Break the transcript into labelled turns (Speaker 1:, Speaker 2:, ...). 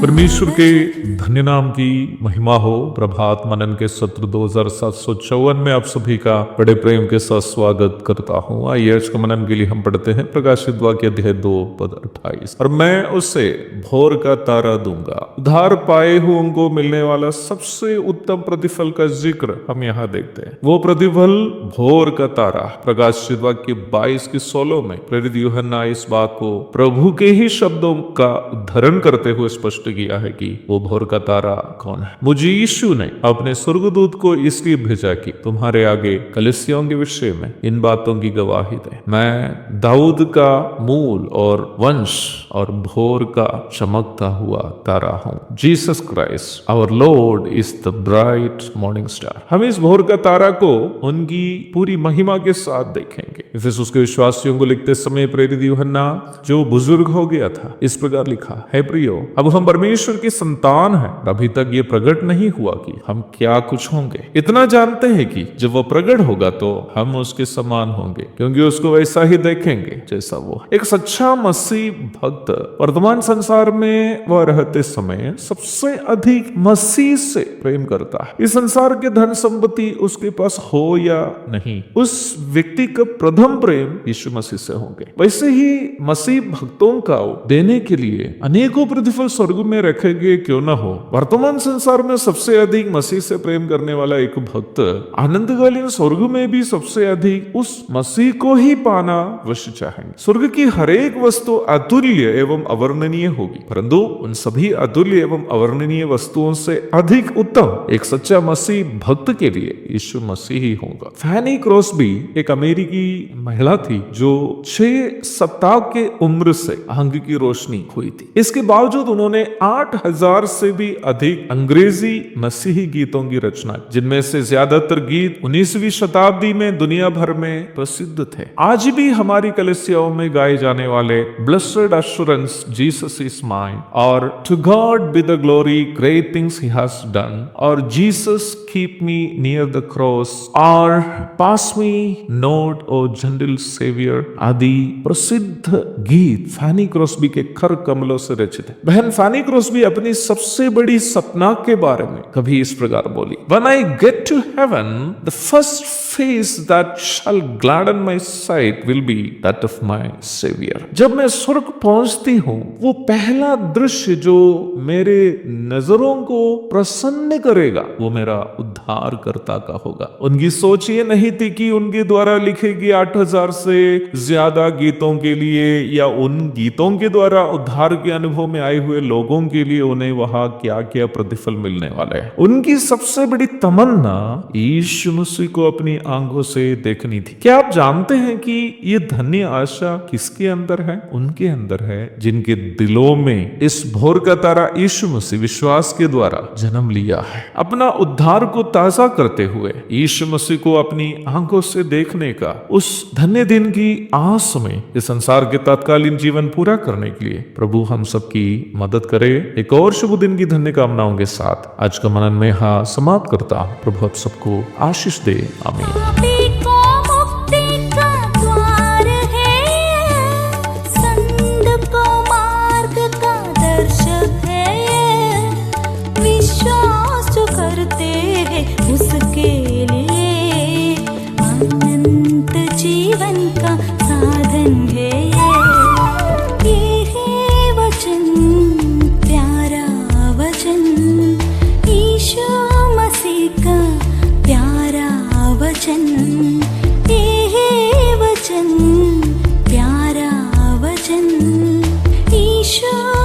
Speaker 1: परमेश्वर के धन्य नाम की महिमा हो। प्रभात मनन के सत्र 2754 में आप सभी का बड़े प्रेम के साथ स्वागत करता हूँ। आइए आज का मनन के लिए हम पढ़ते हैं प्रकाशित वाक्य अध्याय 2 पद 28। और मैं उसे भोर का तारा दूंगा। उधार पाए हुओं को मिलने वाला सबसे उत्तम प्रतिफल का जिक्र हम यहाँ देखते हैं। वो प्रतिफल भोर का तारा। प्रकाशित वाक्य 22:16 में प्रेरित यूहन्ना इस बात को प्रभु के ही शब्दों का उद्धरण करते हुए स्पष्ट किया है कि वो भोर का तारा कौन है। मुझे यीशु ने अपने स्वर्गदूत को इसलिए भेजा कि तुम्हारे आगे कलीसियाओं के विषय में इन बातों की गवाही दे। मैं दाऊद का मूल और वंश और भोर का चमकता हुआ तारा हूँ। Jesus Christ our Lord is the bright morning star. हम इस भोर का तारा को उनकी पूरी महिमा के साथ देखेंगे। इफिसुस के विश्वासियों को लिखते समय प्रेरित यूहन्ना जो बुजुर्ग हो गया था इस प्रकार लिखा है, प्रियो अब हम परमेश्वर की संतान है। अभी तक ये प्रकट नहीं हुआ कि हम क्या कुछ होंगे। इतना जानते हैं कि जब वो प्रकट होगा तो हम उसके समान होंगे, क्योंकि उसको वैसा ही देखेंगे जैसा वो। एक सच्चा मसीह भक्त वर्तमान संसार में वह रहते समय सबसे अधिक मसीह से प्रेम करता है। इस संसार के धन संपत्ति उसके पास हो या नहीं, उस व्यक्ति का प्रथम प्रेम यीशु मसीह से होंगे। वैसे ही मसीह भक्तों का देने के लिए अनेकों प्रतिफल स्वर्ग में रखेंगे क्यों न हो। वर्तमान संसार में सबसे अधिक मसीह से प्रेम करने वाला एक भक्त आनंदकालीन स्वर्ग में भी सबसे अधिक उस मसीह को ही पाना अवश्य चाहेंगे। स्वर्ग की हर एक वस्तु अतुल्य एवं अवर्णनीय होगी, परंतु उन सभी अतुल्य एवं अवर्णनीय वस्तुओं से अधिक उत्तम एक सच्चा मसीह भक्त के लिए यीशु मसीह ही होगा। फैनी क्रॉस्बी एक अमेरिकी महिला थी जो 6 सप्ताह के उम्र से आंख की रोशनी हुई थी। इसके बावजूद उन्होंने 8000 से भी अधिक अंग्रेजी मसीही गीतों की रचना, जिनमें से ज्यादातर गीत 19वीं शताब्दी में दुनिया भर में प्रसिद्ध थे। आज भी हमारी कलीसियाओं में गाए जाने वाले blessed assurance Jesus is mine और to God be the glory great things he has done और Jesus keep me near the cross और pass me not O gentle saviour आदि प्रसिद्ध गीत फैनी क्रॉस्बी के खर कमलों से रचित है। बहन फैनी क्रॉस्बी अपनी सबसे बड़ी सपना के बारे में कभी इस प्रकार बोली, When I get to heaven, the first face that shall gladden my sight will be that of my Savior. जब मैं स्वर्ग पहुंचती हूँ, वो पहला दृश्य जो मेरे नजरों को प्रसन्न करेगा वो मेरा उद्धारकर्ता का होगा। उनकी सोच ये नहीं थी कि उनके द्वारा लिखे गए 8000 से ज्यादा गीतों के लिए या उन गीतों के द्वारा उद्धार के अनुभव में आए हुए लोगों के लिए उन्हें वहां क्या क्या प्रतिफल मिलने वाला है। उनकी सबसे बड़ी तमन्ना यीशु मसीह को अपनी आंखों से देखनी थी। क्या आप जानते हैं कि ये धन्य आशा किसके अंदर है? उनके अंदर है जिनके दिलों में इस भोर का तारा यीशु मसीह विश्वास के द्वारा जन्म लिया है। अपना उद्धार को ताजा करते हुए यीशु मसीह को अपनी आंखों से देखने का उस धन्य दिन की आस में इस संसार के तत्कालीन जीवन पूरा करने के लिए प्रभु हम सबकी मदद करे। एक और शुभ दिन की धन्य कामनाओं के साथ आज का मनन में समाप्त करता हूं। प्रभु आप सबको आशीष दे। आमीन।
Speaker 2: उसके लिए अनंत जीवन का साधन है ये है वचन, प्यारा वचन, यीशु मसीह का प्यारा वचन। ईशो